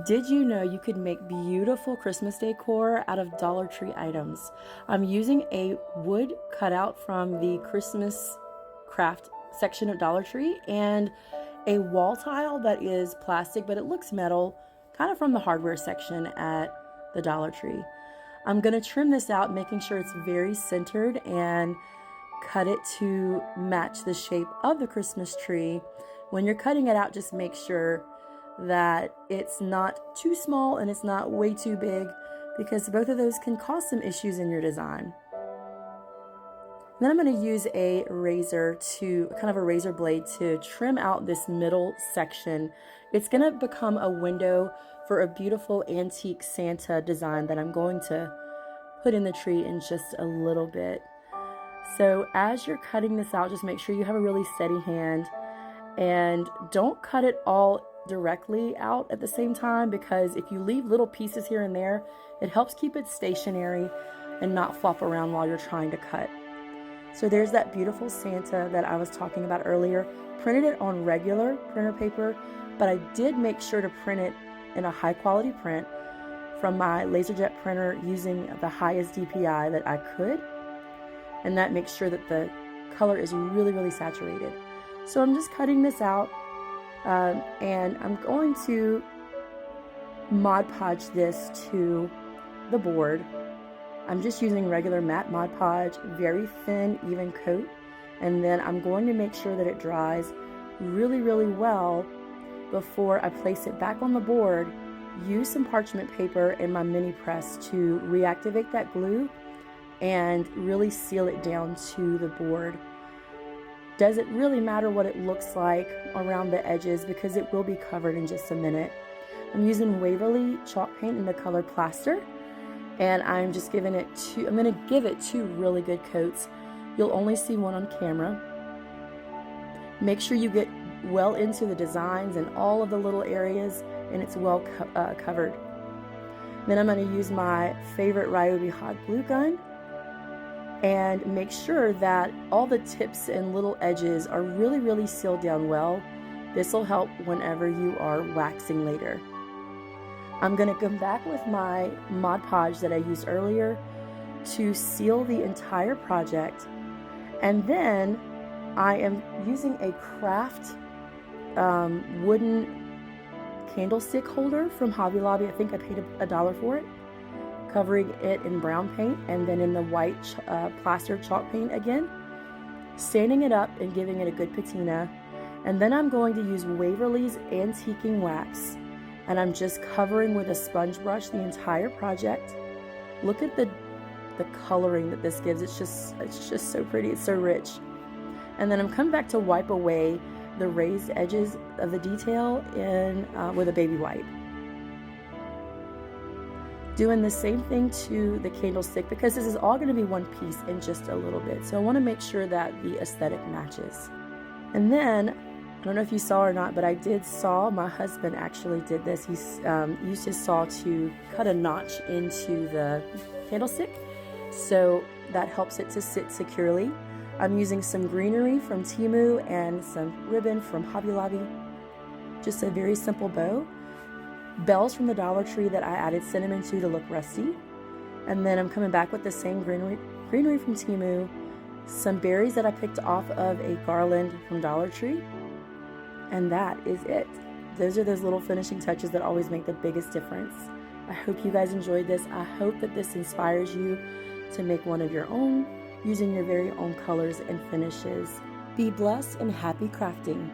Did you know you could make beautiful Christmas decor out of Dollar Tree items? I'm using a wood cutout from the Christmas craft section of Dollar Tree and a wall tile that is plastic, but it looks metal, kind of from the hardware section at the Dollar Tree. I'm going to trim this out, making sure it's very centered, and cut it to match the shape of the Christmas tree. When you're cutting it out, just make sure that it's not too small and it's not way too big, because both of those can cause some issues in your design. Then I'm going to use a razor kind of a razor blade to trim out this middle section. It's going to become a window for a beautiful antique Santa design that I'm going to put in the tree in just a little bit. So as you're cutting this out, just make sure you have a really steady hand and don't cut it all directly out at the same time, because if you leave little pieces here and there, it helps keep it stationary and not flop around while you're trying to cut. So there's that beautiful Santa that I was talking about earlier. Printed it on regular printer paper, but I did make sure to print it in a high quality print from my LaserJet printer using the highest DPI that I could. And that makes sure that the color is really, really saturated. So I'm just cutting this out, and I'm going to Mod Podge this to the board. I'm just using regular matte Mod Podge, very thin, even coat, and then I'm going to make sure that it dries really, really well before I place it back on the board. Use some parchment paper in my mini press to reactivate that glue and really seal it down to the board. Does it really matter what it looks like around the edges, because it will be covered in just a minute. I'm using Waverly chalk paint in the color Plaster, and I'm going to give it two really good coats. You'll only see one on camera. Make sure you get well into the designs and all of the little areas, and it's well covered. Then I'm going to use my favorite Ryobi hot glue gun and make sure that all the tips and little edges are really, really sealed down well. This will help whenever you are waxing later. I'm going to come back with my Mod Podge that I used earlier to seal the entire project, and then I am using a craft wooden candlestick holder from Hobby Lobby. I think I paid $1 for it, covering it in brown paint and then in the white plaster chalk paint again, sanding it up and giving it a good patina. And then I'm going to use Waverly's antiquing wax, and I'm just covering with a sponge brush the entire project. Look at the coloring that this gives. It's just so pretty. It's so rich. And then I'm coming back to wipe away the raised edges of the detail with a baby wipe. Doing the same thing to the candlestick, because this is all going to be one piece in just a little bit. So I want to make sure that the aesthetic matches. And then, I don't know if you saw or not, but I did saw, my husband actually did this. He used his saw to cut a notch into the candlestick, so that helps it to sit securely. I'm using some greenery from Temu and some ribbon from Hobby Lobby. Just a very simple bow. Bells from the Dollar Tree that I added cinnamon to look rusty. And then I'm coming back with the same greenery from Temu, some berries that I picked off of a garland from Dollar Tree, and that is it. Those are those little finishing touches that always make the biggest difference. I hope you guys enjoyed this. I hope that this inspires you to make one of your own, using your very own colors and finishes. Be blessed and happy crafting.